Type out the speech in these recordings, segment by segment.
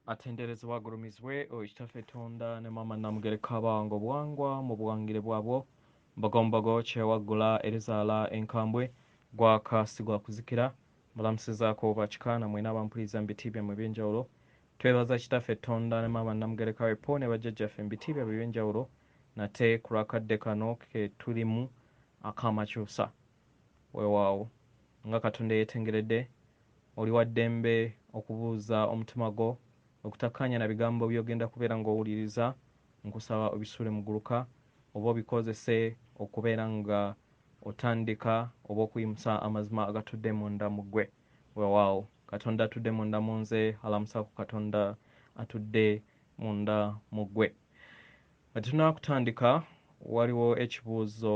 atenderezebwa agulumizibwe oyo kitaffe Tonda ne Maama Namugereka Bango Bwangwa mu buwangire bwabwo mbogombogo kyewaggula erizaala enkambwe gwaka gwa kuzikira mulamusizaako bakikaana mwena abampuliriza mu biti byammwe eby'enjawulo twebaza kitaffe Tonda ne Maama Namugereka Wepo ne bajjajjaffe mu biti byabwe eby'enjawulo nate ku lwakadde kano ke tulimu ak'amakyusa weewaawo nga Katonda yeetengeredde oli wa ddembe okubuuza omutima gwo okutakkaanya na bigambo by'ogenda kubeera ng'owuliriza nkusaba obisuule mu gguluka oba obikozese okubeera nga otandika oba okuyimusa amazima agatudde munda mu ggwe weewaawo Katonda atudde munda mu nze alamusaako Katonda atudde munda mu ggwe atunaa kutandika waliwo ekibuuzo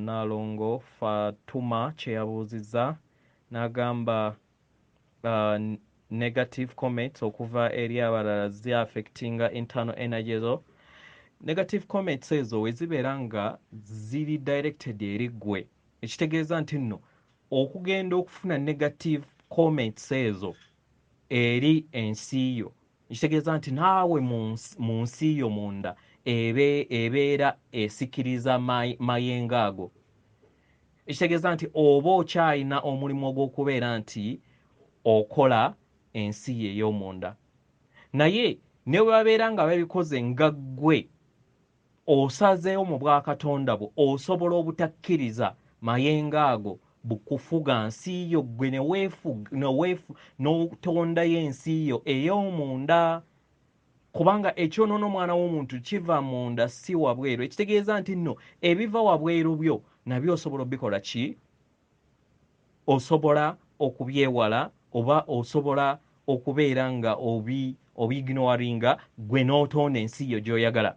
Naalongo Fatuma kye yabuuzizza n'agamba negative comments okuva eri abalala zi affectinga internal energy zo. Negative comments ezo wezibeera nga ziri directed eri ggwe ekitegeeza nti nno okugenda okufuna negative comments ezo eri ensi yo ekitegeeza nti naawe mu nsi yo munda ebeera esikiriza mayengo ago ekitegeeza nti oba okyalina omulimu ogw'okubeera nti okola ensi ye ey'omunda naye ne bwe babeera nga babikoze nga ggwe osazeewo mu bwakatonda bwo osobola obutakkiriza mayengo ago bukufuga nsi yo ggwe n'otondayo ensi yo ey'omunda kubanga ekyonoono omwana w'omuntu kiva munda si wabweru ekitegeeza nti nno ebiva wabweru byo nabyo osobola obikola ki osobola okubyewala oba osobola okubeera nga obignoringa gwe n'otonda ensi yo gy'oyagala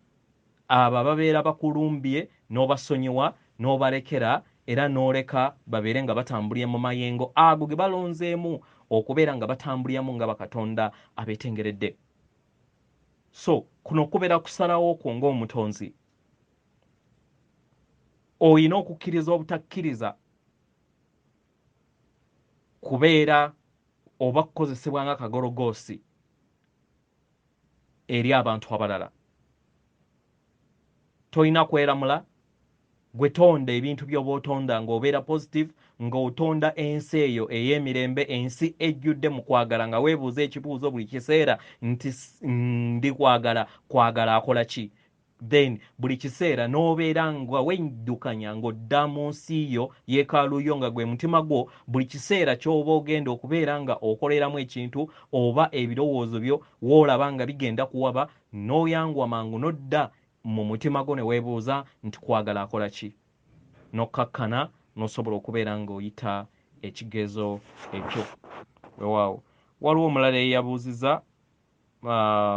abo babeera bakulumbye n'obasonyiwa n'obalekera era n'oleka babeere nga batambulira mu mayengo ago ge balonzeemu okubeera nga batambuliramu nga bakatonda abeetengeredde so kuno kubeera kusalawo kwo ng'omutonzi oyina okukkiriza obutakkiriza kubeera oba kukozesebwa nga kagologoosi eri abantu abalala tolina kweramula gwe tonda ebintu by'oba otonda ng'obeera positive ng'otonda ensi eyo ey'emirembe ensi ejjudde mu kwagala nga weebuuza ekibuuzo buli kiseera nti ndi kwagala akola ki then buli kiseera n'obeera nga weddukanya ng'odda mu nsi yo yeekaalu yo nga gwe mutima gwo buli kiseera ky'oba ogenda okubeera nga okoleramu ekintu oba ebirowoozo byo woolaba nga bigenda kuwaba n'oyangwa mangu n'odda mu mutima gwo ne weebuuza nti kwagala akola ki n'okkakkana n'osobola okubeera ng'oyita ekigezo ekyo weewaawo waliwo omulala eyabuuziza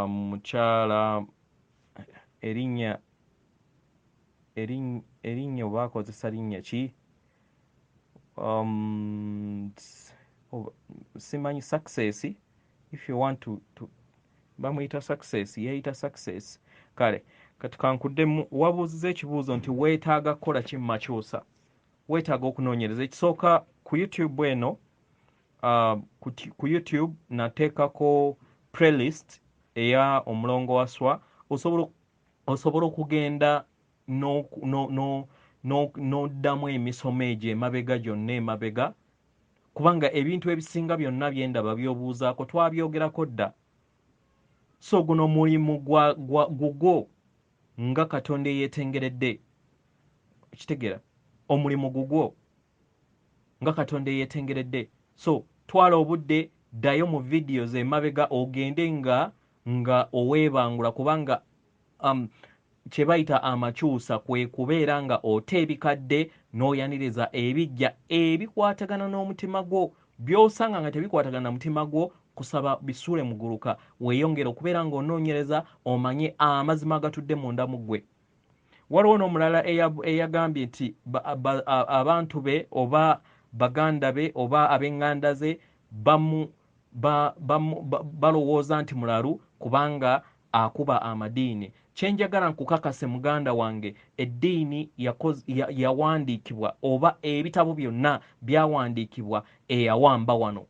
mukyala erinnya oba akozesa linnya ki simanyi success if you want to bamuyita success yeeyita success kale kati kankuddemu wabuuziza ekibuuzo nti weetaaga kukola ki mumakyusa weetaaga okunoonyereza ekisooka ku YouTube eno ku YouTube nateekako playlist eya omulongo waswa osobola okugenda n'oddamu emisomo egyo emabega gyonna emabega kubanga ebintu ebisinga byonna byendaba by'obuuzaako twabyogerako dda so guno mulimu gugwo nga Katonda eyeetengeredde ekitegeera omulimu gugwo nga Katonda eyeetengeredde so twala obudde ddayo mu videos emabega ogende nga oweebangula kubanga kye bayita amakyusa kwe kubeera nga ota ebikadde n'oyaniriza ebijja ebikwatagana n'omutima gwo by'osanga nga tebikwatagana na mutima gwo kusaba bisuule mu gguluka weeyongere okubeera ng'onoonyereza omanye amazima agatudde munda mu ggwe waliwo n'omulala eyagambye nti abantu be oba baganda be oba ab'eŋŋanda ze balowooza nti mulalu kubanga akuba amadiini kyenjagala nkukakase muganda wange eddiini yawandiikibwa oba ebitabo byonna byawandiikibwa eyawamba wano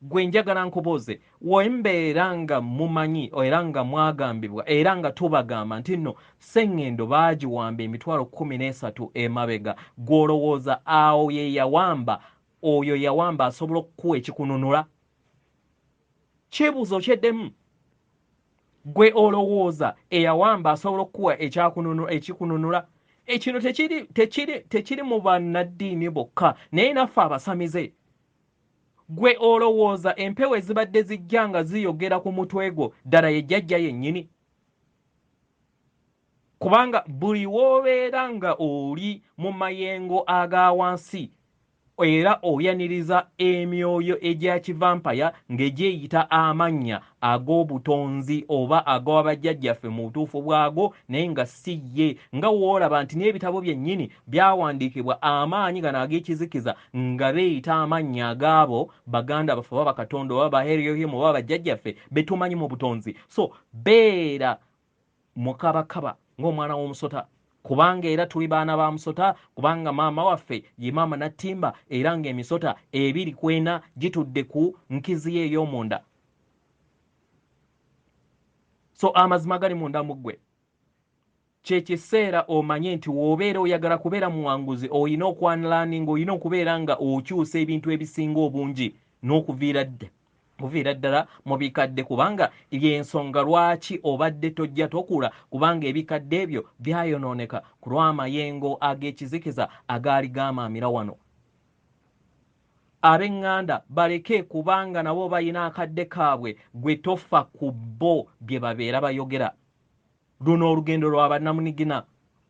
gwe njagala nkubuuze wembeera nga mumanyi era nga mwagambibwa era nga tubagamba nti nno sseŋŋendo baagiwamba emitwalo 13 emabega gw'olowooza awo ye yawamba oyo yawamba asobola okukuwa ekikununula kibuuzo kyeddemu gwe olowooza eyawamba asobola okukuwa ekikununula ekino tekiri mu bannaddiini bokka naye naffe abasamize gwe olowooza empewo ezibadde zijja nga ziyogera ku mutwe gwo ddala ye jjajja yennyini kubanga buli w'obeera nga oli mu mayengo aga wansi era oyaniriza emyoyo egya kivampaya ng'egyeyita amannya ag'obutonzi oba ag'abajjajjaffe mu butuufu bwago naye nga si ye nga woolaba nti n'ebitabo byennyini byawandiikibwa amaanyi gano ag'ekizikiza nga beeyita amannya agaabo baganda baffe oba bakatonda oba baheryohemu oba bajjajjaffe betumanyi mu butonzi so beera mukabakaba ng'omwana w'omusota kubanga era tuli baana ba musota kubanga maama waffe ye maama Nattimba era ng'emisota 240 gitudde ku nkizi ye ey'omunda so amazima gali munda mu ggwe kyekiseera omanye nti w'obeera oyagala kubeera muwanguzi olina okwanlaaninga olina okubeera nga okyusa ebintu ebisinga obungi n'okuviira ddala mu bikadde kubanga y'ensonga lwaki obadde tojja tokula kubanga ebikadde ebyo byayonooneka ku lw'amayengo ag'ekizikiza agaali gamaamira wano ab'eŋŋanda baleke kubanga nabo balina akadde kaabwe gwe tofa ku bo bye babeera bayogera luno olugendo lwa bannamunigina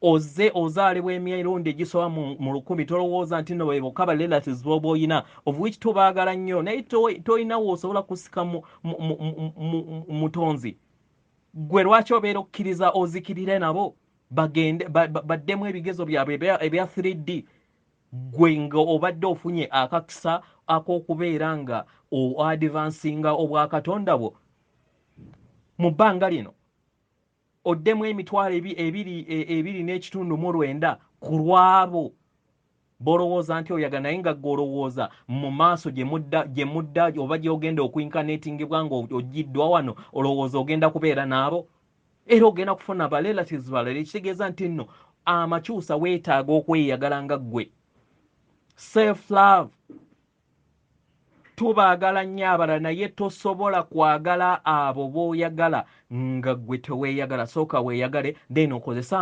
ozaalibwa emirundi egisoba mu 100 tolowooza nti no bwe bokka ba relatives b'oba oyina of which tubaagala nnyo naye tolina woosobola kusika mutonzi gwe lwaki obeera okkiriza ozikirire nabo bagende baddemu ebigezo byabwe ebya 3D gwe nga obadde ofunye akakisa ak'okubeera nga advancinga obwakatonda bwo mu bbanga lino oddemu emitwalo 2.9 ku lwabo bolowooza nti oyagala naye nga gwolowooza mu maaso gye mudda oba gy'ogenda okuinkanetingibwa nga ogiddwa wano olowooza ogenda kubeera naabo era ogenda kufuna ba relatives balala ekitegeeza nti nno amakyusa weetaaga okweyagala nga ggwe self love tubaagala nnyo abalala naye tosobola kwagala abo b'oyagala nga ggwe teweeyagala sooka weeyagale then okozesa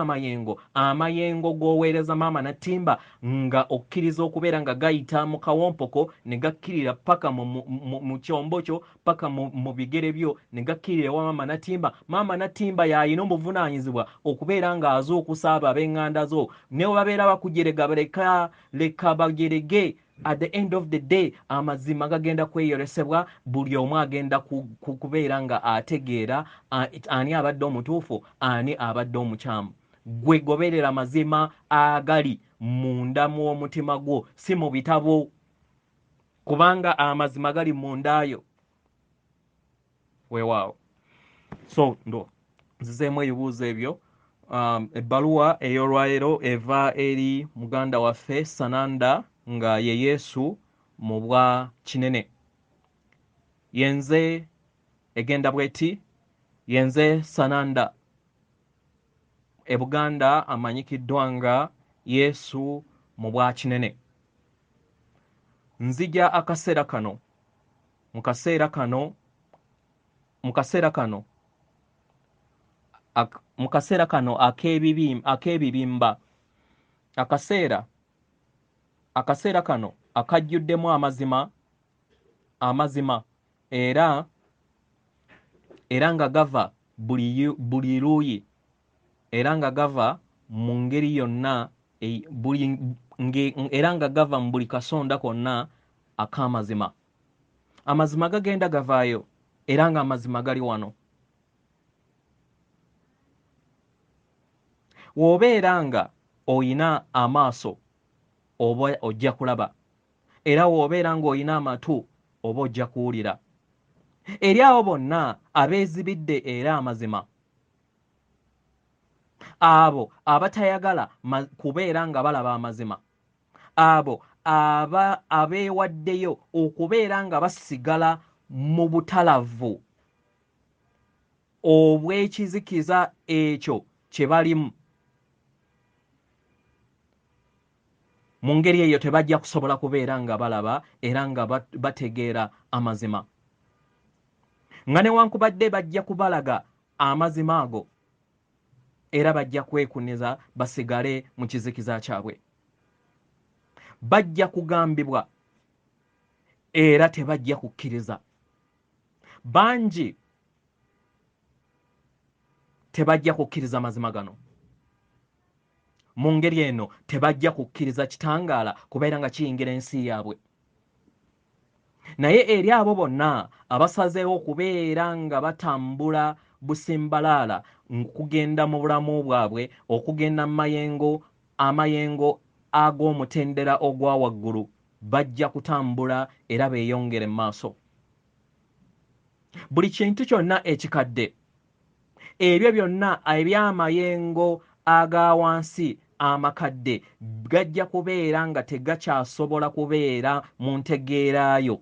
amayengo g'oweereza maama Nattimba nga okkiriza okubeera nga gayita mu kawompoko ne gakkirira paka mu kyombo kyo paka mu bigere byo ne gakkirira ewa maama Nattimba y'alina obuvunaanyizibwa okubeera ng'azuukusa abo ab'eŋŋanda zo ne babeera bakujerega leka bagerege at the end of the day amazima gagenda kweyolesebwa buli omu agenda kubeera nga ategeera ani abadde omutuufu ani abadde omukyamu gwe goberera mazima agali munda mw'omutima gwo si mu bitabo kubanga amazima gali mundayo weewaawo so nzizeemu ebibuuzo ebyo ebbaluwa ey'olwaleero eva eri muganda waffe Sananda nga ye Yesu mu bwa kinene yenze egenda bweti yenze Sananda ebuganda amanyikiddwa nga Yesu mu bwa kinene nzija akaseera kano ak'ebibimba akaseera kano akajjuddemu amazima era nga gava buli luuyi era nga gava mu ngeri yonna era nga gava mu buli kasonda konna ak'amazima amazima gagenda gavaayo era nga amazima gali wano w'obeera nga oyina amaaso oba ojja kulaba era w'obeera ng'olina amatu oba ojja kuwulira eri abo bonna abeezibidde era amazima abo abatayagala kubeera nga balaba amazima abo abeewaddeyo okubeera nga basigala mu butalavu obw'ekizikiza ekyo kye balimu. Mu ngeri eyo tebajja kusobola kubeera nga balaba era nga bategeera amazima. Nga newankubadde bajja kubalaga amazima ago era bajja kwekuniza basigale mu kizikiza kyabwe. Bajja kugambibwa era tebajja kukkiriza. Bangi tebajja kukkiriza mazima gano. Mu ngeri eno tebajja kukkiriza kitangaala kubeera nga kiyingira ensi yaabwe. Naye eri abo bonna abasazeewo okubeera nga batambula busimbalaala okugenda mu bulamu bwabwe, okugenda mu amayengo ag'omutendera ogwa waggulu, bajja kutambula era beeyongere mu maaso. Buli kintu kyonna ekikadde, ebyo byonna eby'amayengo aga wansi amakadde gajja kubeera nga tegakyasobola kubeera mu ntegeeraayo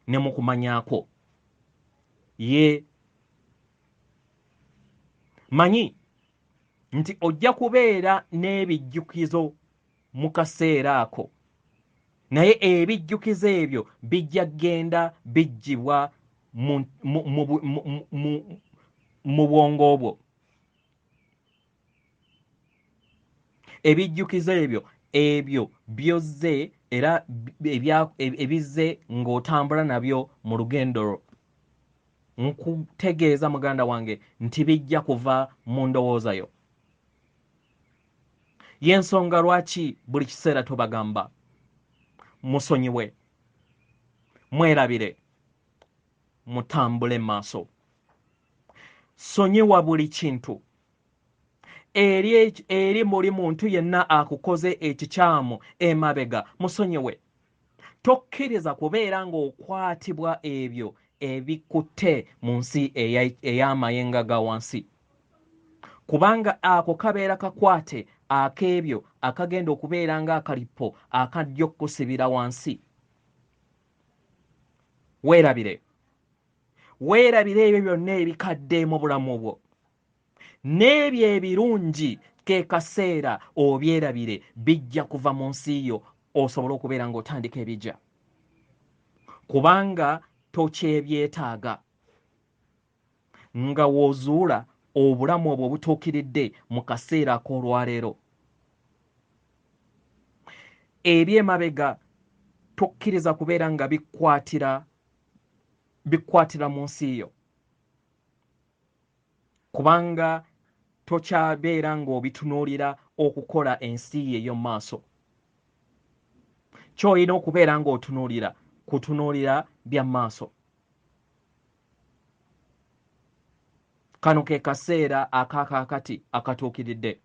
ne mu kumanyaako. Ye manyi nti ojja kubeera n'ebijjukizo mu kaseera ako, naye ebijjukizo ebyo bijja genda bijjibwa mu bwongo bwo. Ebijjukizo ebyo byozze era ebizze ng'otambula nabyo mu lugendo lwo. Nkutegeeza muganda wange nti bijja kuva mu ndowooza yo. Y'ensonga lwaki buli kiseera tubagamba musonyiwe, mwerabire, mutambule maaso. Sonyiwa buli kintu. Eri buli muntu yenna akukoze ekikyamu emabega, musonyiwe. Tokkiriza kubeera ng'okwatibwa ebyo ebikutte mu nsi ey'amayengo ga wansi, kubanga ako kabeera kakwate ak'ebyo akagenda okubeera ng'akalipo akajja okkusibira wansi. Weerabire ebyo byonna ebikadde mu bulamu bwo, n'ebyo ebirungi ke kaseera obyerabire, bijja kuva mu nsi yo osobole okubeera ng'otandika ebijja, kubanga tokyebyetaaga nga w'ozuula obulamu obwo butuukiridde mu kaseera ak'olwaleero. Eby'emabega tokkiriza kubeera nga bikwatira mu nsi yo, kubanga tokyabeera ng'obitunuulira okukola ensi ye ey'omu maaso. Ky'olina okubeera kutunuulira bya maaso. Kano ke kaseera akaakakati akatuukiridde.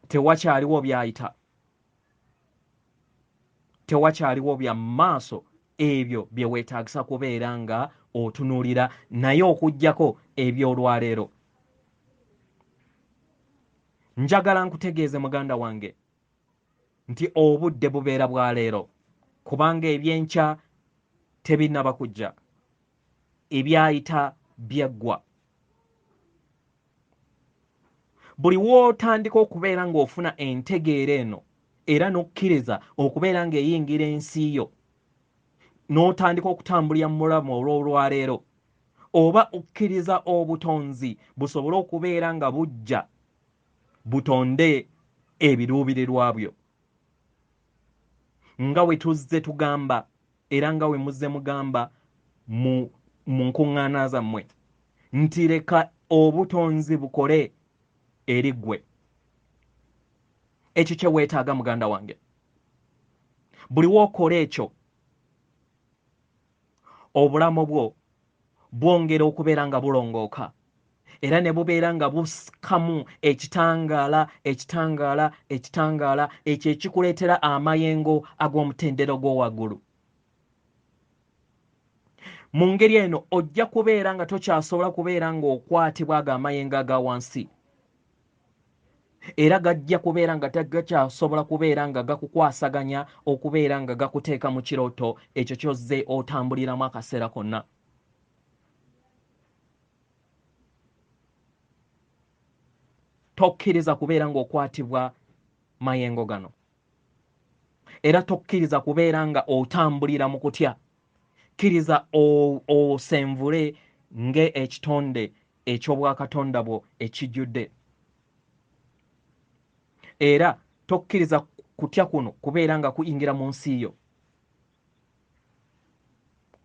Tewakyaliwo byayita, tewakyaliwo bya maaso ebyo bye weetaagisa kubeera nga otunuulira, naye okuggyako eby'olwaleero. Njagala nkutegeeze muganda wange nti obudde bubeera bwa leero, kubanga eby'enkya tebinnaba kujja, ebyayita byaggwa. Buli w'otandika okubeera ng'ofuna entegeera eno era n'okkiriza okubeera ng'eyingira ensi yo, n'otandika okutambulira mu bulamu olw'olwaleero, oba okkiriza obutonzi busobole okubeera nga bujja butonde ebiruubirirwa byo. Nga we tuzze tugamba era nga we muzze mugamba mu nkuŋŋaana zammwe nti leka obutonzi bukole eri ggwe. Ekyo kye weetaaga muganda wange. Buli w'okola ekyo, obulamu bwo bwongera okubeera nga bulongooka era ne bubeera nga busikamu ekitangaala ekyo ekikuleetera amayengo ag'omutendero gw'owaggulu. Mu ngeri eno ojja kubeera nga tokyasobola kubeera ng'okwatibwa ago amayengo aga wansi. era gajja kubeera nga tagakyasobola kubeera nga gakukwasaganya okubeera nga gakuteeka mu kirooto ekyo kyozze otambuliramu akaseera konna. Tokkiriza kubeera ng'okwatibwa mayengo gano, era tokkiriza kubeera nga otambulira mu kutya. Kkiriza osenvule ng'ekitonde eky'obwakatonda bwo ekijjudde, era tokkiriza kutya kuno kubeera nga kuyingira mu nsi yo.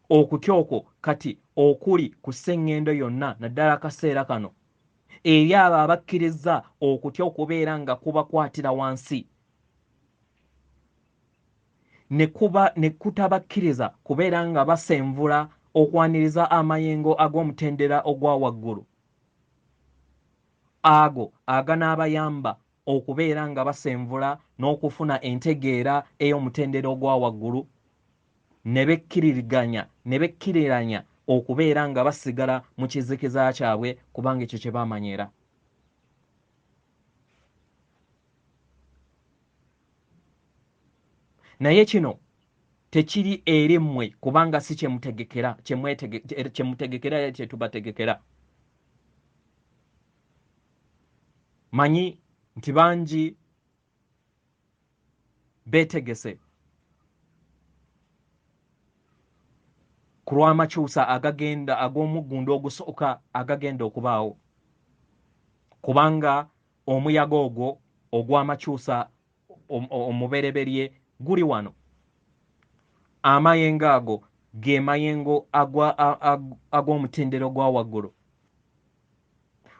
Okutya okwo kati okuli ku sseŋŋendo yonna naddala akaseera kano eri abo abakkiriza okutya okubeera nga kubakwatira wansi, ne kutabakkiriza kubeera nga basenvula okwaniriza amayengo ag'omutendera ogwa waggulu, ago aganaabayamba okubeera nga basenvula n'okufuna entegeera ey'omutendera ogwa waggulu, ne bekkiriranya okubeera nga basigala mu kizikiza kyabwe kubanga ekyo kye baamanyira. Naye kino tekiri eri mmwe kubanga si kyemutegekera era kyetubategekera. Manyi nti bangi beetegese ku lw'amakyusa ag'omuggundo ogusooka agagenda okubaawo, kubanga omuyaga ogwo ogw'amakyusa omubereberye guli wano. Amayengo ago ge mayengo ag'omutendero gwa waggulu.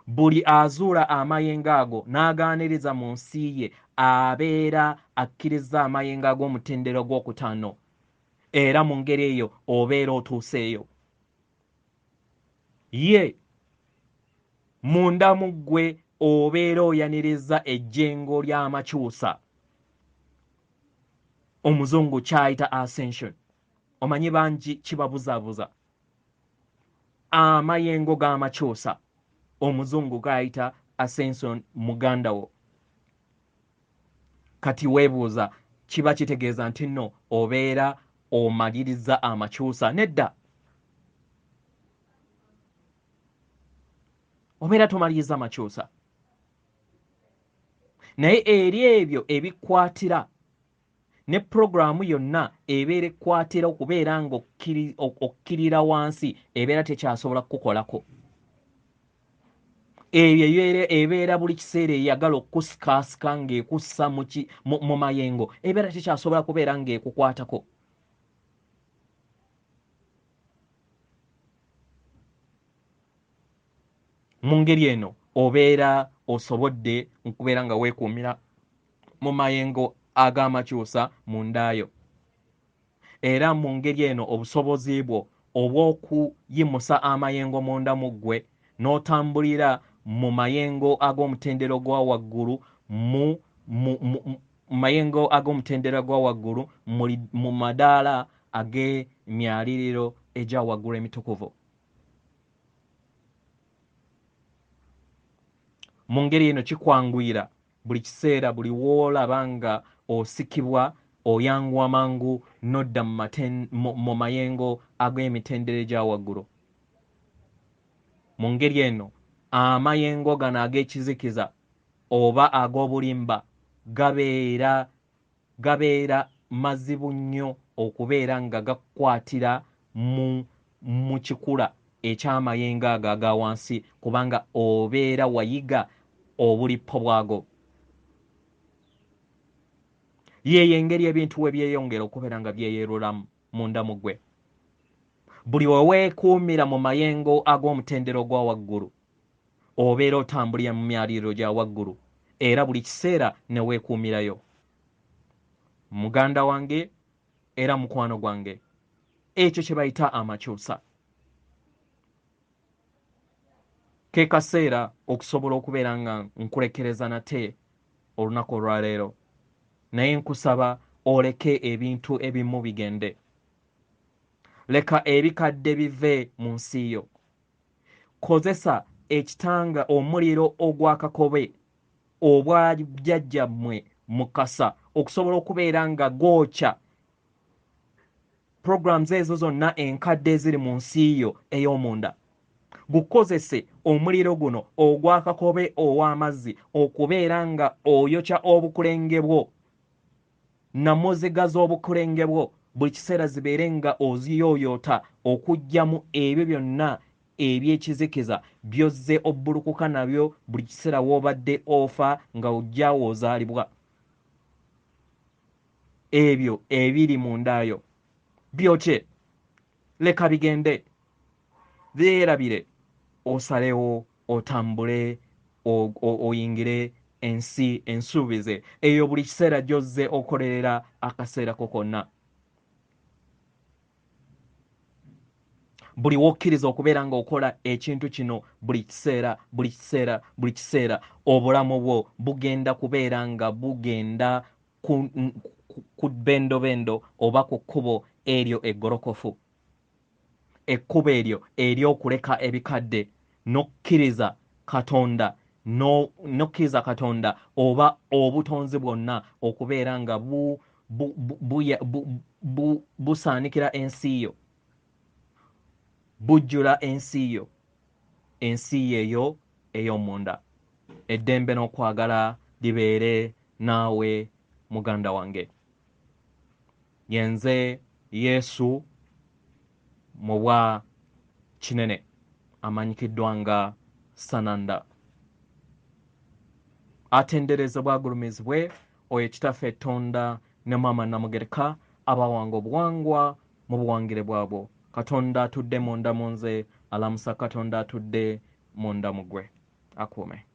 Buli azuula amayengo ago n'agaaniriza mu nsi ye abeera akkiriza amayengo ag'omutendero gw'okutaano, era mu ngeri eyo obeera otuuseeyo. Ye munda mu ggwe obeera oyaniriza ejjengo ly'amakyusa, omuzungu kyayita ascension. Omanyi bangi kibabuzaabuza. Amayengo g'amakyusa omuzungu gayita ascension muganda wo. Kati weebuuza kiba kitegeeza nti nno obeera omaliriza amakyusa? Nedda, obeera tomaliriza amakyusa. Naye eri ebyo ebikwatira ne puroguramu yonna ebeera ekkwatira okubeera nga okkirira wansi ebeera tekyasobola kukukolako. Ebyo ebeera buli kiseera eyagala okukusikaasika ng'ekussa mu mayengo, ebeera tekyasobola kubeera ng'ekukwatako. Mu ngeri eno obeera osobodde okubeera nga weekuumira mu mayengo ag'amakyusa mu ndaayo, era mu ngeri eno obusobozi bwo obw'okuyimusa amayengo munda mu ggwe n'otambulira mu mayengo ag'omutendero gwa waggulu mayengo ag'omutendera gwa waggulu mu madaala ag'emyaliriro egya waggulu emitukuvu. Mu ngeri eno kikwanguyira buli kiseera, buli w'olaba nga osikibwa, oyanguwa mangu n'odda mu mayengo ag'emitendera egya waggulu. Mu ngeri eno amayengo gano ag'ekizikiza oba ag'obulimba gabeera mazibu nnyo okubeera nga gakwatira mu kikula eky'amayengo ago aga wansi, kubanga obeera wayiga obulippo bwago. Yeeyo engeri ebintu we byeyongera okubeera nga byeyerulamu munda mu ggwe. Buli we weekuumira mu mayengo ag'omutendero gwa waggulu obeera otambulira mu myaliriro gya waggulu, era buli kiseera ne weekuumirayo. Muganda wange era mukwano gwange, ekyo kye bayita amakyusa. Ke kaseera okusobola okubeera nga nkulekereza nate olunaku olwaleero, naye nkusaba oleke ebintu ebimu bigende. Leka ebikadde bive mu nsi yo. Kozesa ekitanga omuliro ogw'akakobe obwa jjajjammwe mukasa okusobola okubeera nga gookya programs ezo zonna enkadde eziri mu nsi yo ey'omunda. Gukozese omuliro guno ogwakakobe ow'amazzi okubeera nga oyokya obukulenge bwo, namuziga z'obukulenge bwo buli kiseera zibeere nga oziyooyoota okuggyamu ebyo byonna ebyekizikiza byozze obbulukuka nabyo buli kiseera w'obadde ofa nga ojjaawo ozaalibwa. Ebyo ebiri mu ndayo byokye, leka bigende, byerabire, osalewo otambule oyingire ensi ensuubize eyo buli kiseera gy'ozze okolerera akaseera ko konna. Buli wokkiriza okubeera ng'okola ekintu kino buli kiseera obulamu bwo bugenda kubeera nga bugenda ku bendobendo oba ku kkubo eryo eggolokofu, ekkubo eryo ery'okuleka ebikadde n'okkiriza Katonda oba obutonzi bwonna okubeera nga busaanikira ensi yo, bujjula ensi yo, ensi yeeyo ey'omunda. Eddembe n'okwagala libeere naawe muganda wange. Yenze Yesu mu bwa kinene amanyikiddwa nga Sananda. Atenderezebwa agulumizibwe oyo Kitaffe Tonda ne Maama Namugereka abawanga obuwangwa mu buwangire bwabwo. Katonda atudde munda mu nze, alamusa Katonda atudde munda mu gwe. Akuume.